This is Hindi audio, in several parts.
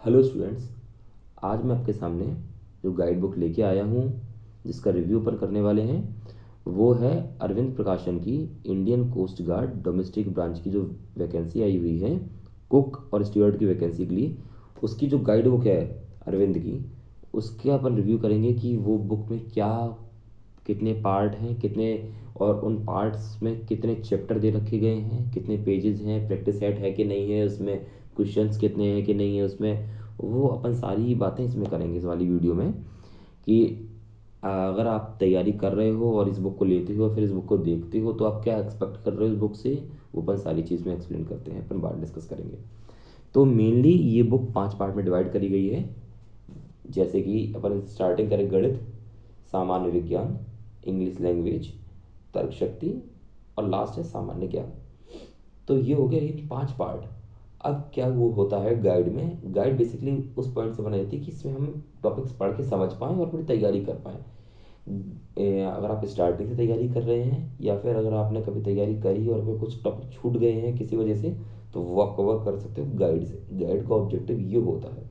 Hello students. आज मैं आपके सामने जो गाइड बुक लेके आया हूँ जिसका रिव्यू अपन करने वाले हैं वो है अरविंद प्रकाशन की Indian Coast Guard domestic branch की जो वैकेंसी आई हुई है कुक और स्टीवर्ड की वैकेंसी के लिए। उसकी जो गाइड बुक है अरविंद की, उसके अपन रिव्यू करेंगे कि वो बुक में क्या कितने पार्ट हैं, कितने और उन पार्ट्स में कितने चैप्टर दे रखे गए हैं, कितने पेजेस हैं, प्रैक्टिस सेट है कि नहीं है उसमें, क्वेश्चंस कितने हैं कि नहीं है उसमें। वो अपन सारी बातें इसमें करेंगे इस वाली वीडियो में कि अगर आप तैयारी कर रहे हो और इस बुक को लेते हो फिर इस बुक को देखते हो तो आप क्या एक्सपेक्ट कर रहे हो इस बुक से, वो अपन सारी चीज़ में एक्सप्लेन करते हैं, अपन बात डिस्कस करेंगे। तो मेनली ये बुक 5 पार्ट में डिवाइड करी गई है। जैसे कि अपन स्टार्टिंग करें गणित, सामान्य विज्ञान, इंग्लिश लैंग्वेज, तर्क शक्ति और लास्ट है सामान्य ज्ञान। तो ये हो गया ये 5 पार्ट। अब क्या वो होता है गाइड में, गाइड बेसिकली उस पॉइंट से बनाई जाती है कि इसमें हम टॉपिक्स पढ़ के समझ पाएँ और अपनी तैयारी कर पाएँ। अगर आप स्टार्टिंग से तैयारी कर रहे हैं या फिर अगर आपने कभी तैयारी करी और फिर कुछ टॉपिक छूट गए हैं किसी वजह से, तो वो आप कवर कर सकते हो गाइड से। गाइड का ऑब्जेक्टिव ये होता है।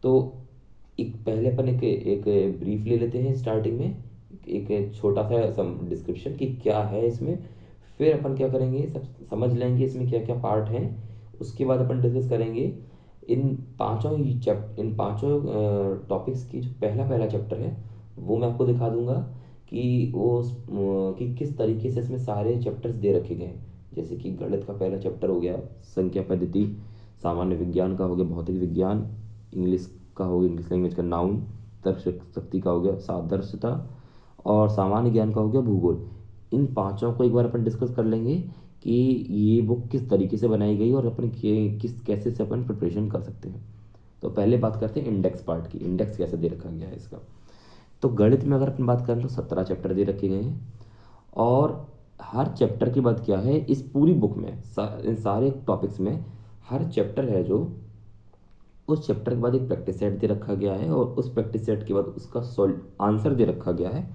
तो एक पहले अपन एक ब्रीफ ले लेते हैं स्टार्टिंग में, एक छोटा सा डिस्क्रिप्शन कि क्या है इसमें। फिर अपन क्या करेंगे, सब समझ लेंगे इसमें क्या क्या पार्ट हैं। उसके बाद अपन डिस्कस करेंगे इन पांचों टॉपिक्स की जो पहला पहला चैप्टर है वो मैं आपको दिखा दूंगा कि कि किस तरीके से इसमें सारे चैप्टर्स दे रखे गए हैं। जैसे कि गणित का पहला चैप्टर हो गया संख्या पद्धति, सामान्य विज्ञान का हो गया भौतिक विज्ञान, इंग्लिश का हो गया इंग्लिश लैंग्वेज का नाउन, तर्क शक्ति का हो गया सादृश्यता और सामान्य ज्ञान का हो गया भूगोल। इन पांचों को एक बार अपन डिस्कस कर लेंगे कि ये बुक किस तरीके से बनाई गई और अपन किस कैसे से अपन प्रिपरेशन कर सकते हैं। तो पहले बात करते हैं इंडेक्स पार्ट की, इंडेक्स कैसे दे रखा गया है इसका। तो गणित में अगर अपन बात करें तो 17 चैप्टर दे रखे गए हैं और हर चैप्टर की बात क्या है इस पूरी बुक में इन सारे टॉपिक्स में हर चैप्टर है जो उस चैप्टर के बाद एक प्रैक्टिस सेट दे रखा गया है और उस प्रैक्टिस सेट के बाद उसका सॉल्व आंसर दे रखा गया है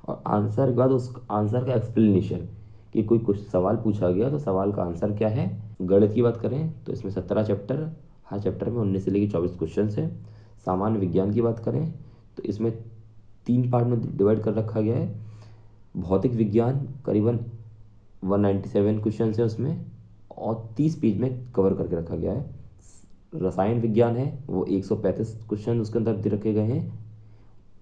और आंसर के बाद उस आंसर का एक्सप्लेनेशन कि कोई कुछ सवाल पूछा गया तो सवाल का आंसर क्या है। गणित की बात करें तो इसमें 17 चैप्टर, हर चैप्टर में 19 से लेकर 24 क्वेश्चन हैं। सामान्य विज्ञान की बात करें तो इसमें 3 पार्ट में डिवाइड कर रखा गया है। भौतिक विज्ञान करीबन 197 क्वेश्चन है उसमें और 30 पेज में कवर करके रखा गया है। रसायन विज्ञान है वो 135 क्वेश्चन उसके अंदर दे रखे गए हैं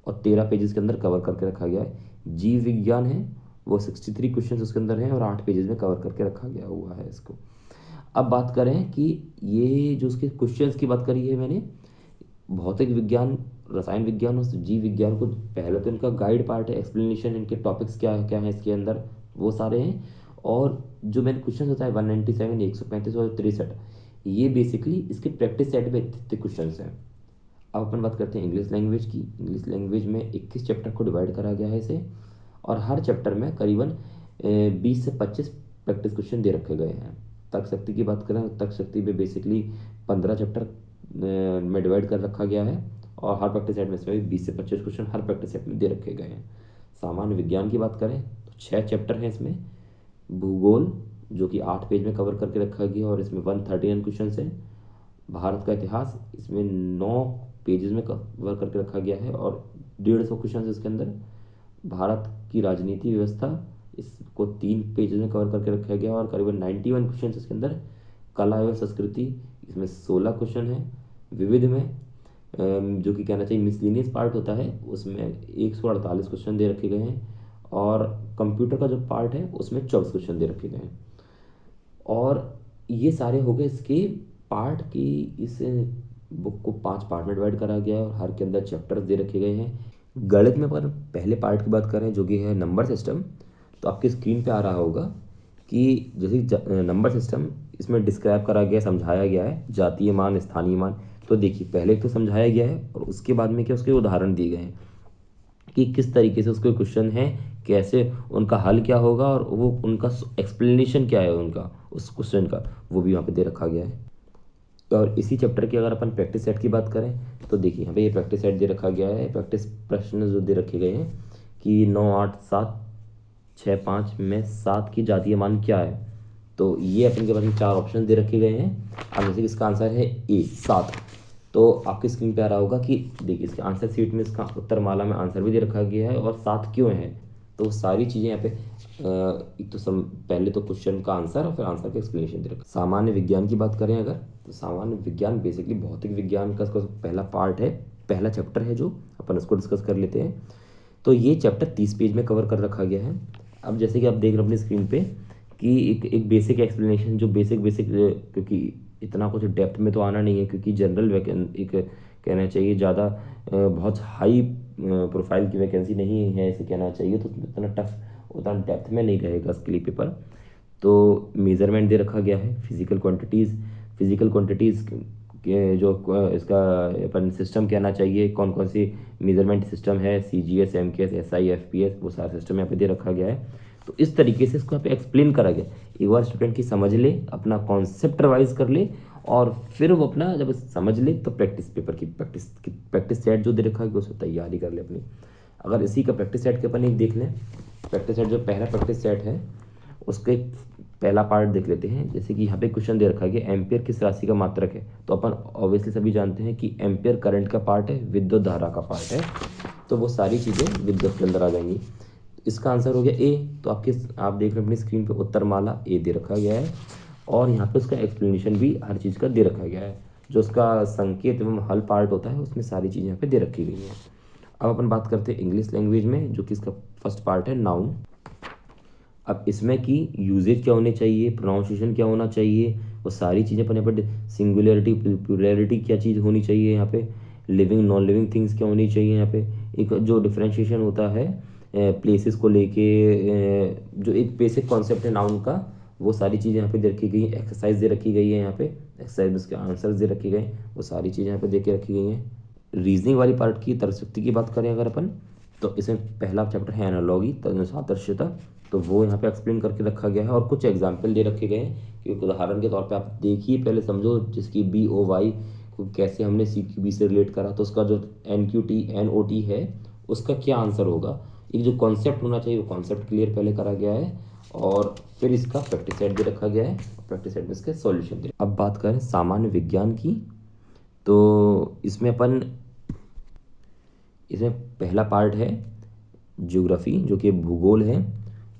और 13 पेजेस के अंदर कवर करके रखा गया है। जीव विज्ञान है वो 63 क्वेश्चन उसके अंदर हैं और 8 पेजेस में कवर करके रखा गया हुआ है इसको। अब बात करें कि ये जो उसके क्वेश्चंस की बात करी है मैंने, भौतिक विज्ञान, रसायन विज्ञान और जीव विज्ञान को पहले तो इनका गाइड पार्ट है, एक्सप्लेनेशन इनके टॉपिक्स क्या है इसके अंदर वो सारे हैं। और जो मैंने क्वेश्चन बताया 197, 135 और 63, ये बेसिकली इसके प्रैक्टिस सेट में इतने क्वेश्चन हैं। अब अपन बात करते हैं इंग्लिश लैंग्वेज की। इंग्लिश लैंग्वेज में 21 चैप्टर को डिवाइड करा गया है इसे और हर चैप्टर में करीबन 20 से 25 प्रैक्टिस क्वेश्चन दे रखे गए हैं। तर्क शक्ति की बात करें तो तर्क शक्ति में बेसिकली 15 चैप्टर में डिवाइड कर रखा गया है और हर प्रैक्टिस सेट में इसमें भी 20 से 25 क्वेश्चन हर प्रैक्टिस सेट में दे रखे गए हैं। सामान्य विज्ञान की बात करें तो 6 चैप्टर हैं इसमें। भूगोल जो कि 8 पेज में कवर करके रखा गया और इसमें 139 क्वेश्चन है। भारत का इतिहास इसमें 9 पेजेस में कवर करके रखा गया है और 150 क्वेश्चन इसके अंदर। भारत की राजनीति व्यवस्था इसको 3 पेजेस में कवर करके रखा गया और करीबन 91 क्वेश्चन इसके अंदर। कला एवं संस्कृति इसमें 16 क्वेश्चन है। विविध में जो कि कहना चाहिए मिसलिनियस पार्ट होता है उसमें 148 क्वेश्चन दे रखे गए हैं और कंप्यूटर का जो पार्ट है उसमें 24 क्वेश्चन दे रखे गए हैं। और ये सारे हो गए इसके पार्ट की। इस बुक को 5 पार्ट में डिवाइड करा गया है और हर के अंदर चैप्टर्स दे रखे गए हैं। गणित में पर पहले पार्ट की बात करें जो कि है नंबर सिस्टम, तो आपकी स्क्रीन पे आ रहा होगा कि जैसे नंबर सिस्टम इसमें डिस्क्राइब करा गया, समझाया गया है जातीय मान स्थानीय मान। तो देखिए पहले तो समझाया गया है और उसके बाद में क्या उसके उदाहरण दिए गए हैं कि किस तरीके से उसके क्वेश्चन हैं, कैसे उनका हल क्या होगा और वो उनका एक्सप्लेनेशन क्या है उनका उस क्वेश्चन का, वो भी यहाँ पे दे रखा गया है। और इसी चैप्टर की अगर अपन प्रैक्टिस सेट की बात करें तो देखिए यहाँ पे ये प्रैक्टिस सेट दे रखा गया है। प्रैक्टिस प्रश्न जो दे रखे गए हैं कि 9, 8, 7, 6, 5 में 7 की जातीय मान क्या है। तो ये अपन के पास में 4 ऑप्शन दे रखे गए हैं। अब जैसे कि इसका आंसर है ए 7। तो आपकी स्क्रीन पे आ रहा होगा कि देखिए इसके आंसर सीट में इसका उत्तरमाला में आंसर भी दे रखा गया है और 7 क्यों है। तो वो सारी चीज़ें यहाँ पे एक तो पहले तो क्वेश्चन का आंसर और फिर आंसर का एक्सप्लेनेशन दे रखा। सामान्य विज्ञान की बात करें अगर, तो सामान्य विज्ञान बेसिकली भौतिक विज्ञान का इसका पहला पार्ट है, पहला चैप्टर है जो अपन उसको डिस्कस कर लेते हैं। तो ये चैप्टर 30 पेज में कवर कर रखा गया है। अब जैसे कि आप देख रहे हो अपनी स्क्रीन पे कि एक बेसिक एक्सप्लेनेशन जो बेसिक क्योंकि इतना कुछ डेप्थ में तो आना नहीं है, क्योंकि जनरल एक कहना चाहिए ज़्यादा बहुत हाई प्रोफाइल की वैकेंसी नहीं है ऐसे कहना चाहिए, तो इतना टफ उतना डेप्थ में नहीं रहेगा इसके लिए पेपर। तो मेज़रमेंट दे रखा गया है, फिजिकल क्वांटिटीज़ के जो इसका अपन सिस्टम कहना चाहिए, कौन कौन सी मेज़रमेंट सिस्टम है, CGS, MKS, SI, FPS, वो सारा सिस्टम यहाँ पे दे रखा गया है। तो इस तरीके से इसको यहाँ पे एक्सप्लेन करा गया। एक बार स्टूडेंट की समझ ले, अपना कॉन्सेप्ट रिवाइज कर ले, और फिर वो अपना जब समझ ले तो प्रैक्टिस पेपर की प्रैक्टिस सेट जो दे रखा है उसको तैयारी कर ले अपनी। अगर इसी का प्रैक्टिस सेट के अपन एक देख लें, प्रैक्टिस सेट जो पहला प्रैक्टिस सेट है उसके पहला पार्ट देख लेते हैं। जैसे कि यहाँ पे क्वेश्चन दे रखा है कि एम्पियर किस राशि का मात्रक है। तो अपन ऑब्वियसली सभी जानते हैं कि एम्पियर करंट का पार्ट है, विद्युत धारा का पार्ट है, तो वो सारी चीज़ें विद्युत के अंदर आ जाएंगी। इसका आंसर हो गया ए। तो आप देख रहे हैं अपनी स्क्रीन पे उत्तरमाला ए दे रखा गया है, और यहाँ पे उसका एक्सप्लेनेशन भी हर चीज़ का दे रखा गया है। जो उसका संकेत एवं हल पार्ट होता है उसमें सारी चीज़ें यहाँ पे दे रखी गई हैं। अब अपन बात करते हैं इंग्लिश लैंग्वेज में, जो कि इसका फर्स्ट पार्ट है नाउन। अब इसमें की यूजेज क्या होने चाहिए, प्रोनाउंसिएशन क्या होना चाहिए, वो सारी चीज़ें अपन यहाँ पर सिंगुलरिटी प्लुरैलिटी क्या चीज़ होनी चाहिए, यहाँ पे लिविंग नॉन लिविंग थिंग्स क्या होनी चाहिए, यहाँ पे एक जो डिफरेंशिएशन होता है प्लेसेस को लेके, जो एक बेसिक कॉन्सेप्ट है नाउन का, वो सारी चीज़ें यहाँ पे दे रखी गई हैं। एक्सरसाइज दे रखी गई है यहाँ पे, एक्सरसाइज में उसके आंसर्स दे रखे गए, वो सारी चीज़ें यहाँ पे दे के रखी गई हैं। रीजनिंग वाली पार्ट की तर्कशक्ति की बात करें अगर अपन, तो इसमें पहला चैप्टर है एनालॉगी सादृश्यता, तो वो यहाँ पे एक्सप्लेन करके रखा गया है और कुछ एग्जाम्पल दे रखे गए हैं कि उदाहरण के तौर पे आप देखिए, पहले समझो जिसकी BOY को कैसे हमने CQB से रिलेट करा, तो उसका जो NOT है उसका क्या आंसर होगा। एक जो कॉन्सेप्ट होना चाहिए वो कॉन्सेप्ट क्लियर पहले करा गया है, और फिर इसका प्रैक्टिस सेट दे रखा गया है, प्रैक्टिस सेट में इसके सॉल्यूशन दे। अब बात करें सामान्य विज्ञान की, तो इसमें पहला पार्ट है ज्योग्राफी, जो कि भूगोल है।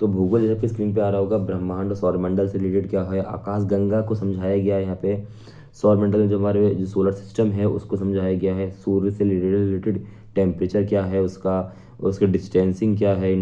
तो भूगोल जैसे स्क्रीन पे आ रहा होगा, ब्रह्मांड सौरमंडल से रिलेटेड क्या है, आकाश गंगा को समझाया गया है यहाँ पे। सौरमंडल में जो हमारे जो सोलर सिस्टम है उसको समझाया गया है। सूर्य से रिलेटेड टेम्परेचर क्या है उसका, उसके डिस्टेंसिंग क्या है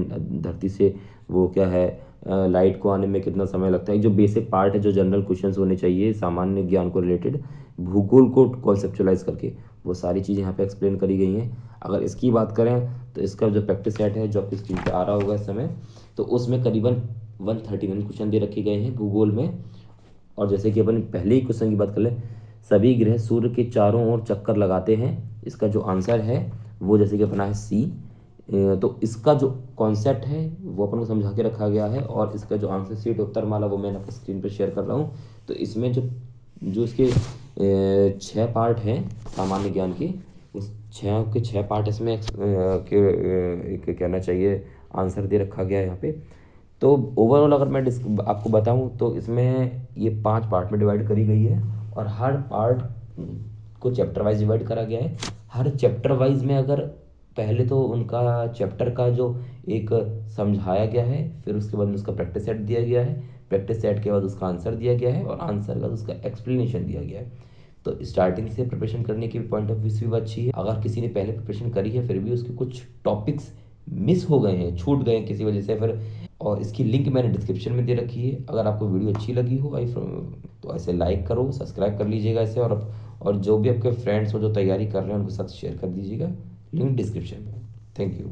धरती से, वो क्या है, लाइट को आने में कितना समय लगता है, जो बेसिक पार्ट है, जो जनरल क्वेश्चंस होने चाहिए सामान्य ज्ञान को रिलेटेड भूगोल को कॉन्सेप्चुलाइज करके, वो सारी चीज़ें यहाँ पे एक्सप्लेन करी गई हैं। अगर इसकी बात करें तो इसका जो प्रैक्टिस सेट है जो आपकी स्क्रीन पे आ रहा होगा इस समय, तो उसमें करीबन 131 क्वेश्चन दे रखे गए हैं भूगोल में। और जैसे कि अपन पहले ही क्वेश्चन की बात कर लें, सभी ग्रह सूर्य के चारों ओर चक्कर लगाते हैं, इसका जो आंसर है वो जैसे कि अपना है C। तो इसका जो कॉन्सेप्ट है वो अपन को समझा के रखा गया है, और इसका जो आंसर सीट उत्तरमाला वो मैं आपको स्क्रीन पर शेयर कर रहा हूँ। तो इसमें जो जो इसके 6 पार्ट हैं सामान्य ज्ञान के, उस 6 पार्ट इसमें एक कहना चाहिए आंसर दे रखा गया है यहाँ पे। तो ओवरऑल अगर मैं आपको बताऊं तो इसमें ये 5 पार्ट में डिवाइड करी गई है, और हर पार्ट को चैप्टर वाइज डिवाइड करा गया है। हर चैप्टर वाइज में अगर पहले तो उनका चैप्टर का जो एक समझाया गया है, फिर उसके बाद में उसका प्रैक्टिस सेट दिया गया है, प्रैक्टिस सेट के बाद उसका आंसर दिया गया है, और आंसर के बाद उसका एक्सप्लेनेशन दिया गया है। तो स्टार्टिंग से प्रिपरेशन करने की पॉइंट ऑफ व्यू से भी अच्छी है। अगर किसी ने पहले प्रिपरेशन करी है फिर भी उसके कुछ टॉपिक्स मिस हो गए हैं, छूट गए हैं किसी वजह से, फिर और इसकी लिंक मैंने डिस्क्रिप्शन में दे रखी है। अगर आपको वीडियो अच्छी लगी हो तो ऐसे लाइक करो, सब्सक्राइब कर लीजिएगा इसे, और जो भी आपके फ्रेंड्स हो जो तैयारी कर रहे हैं उनके साथ शेयर कर दीजिएगा, लिंक डिस्क्रिप्शन में। Thank you.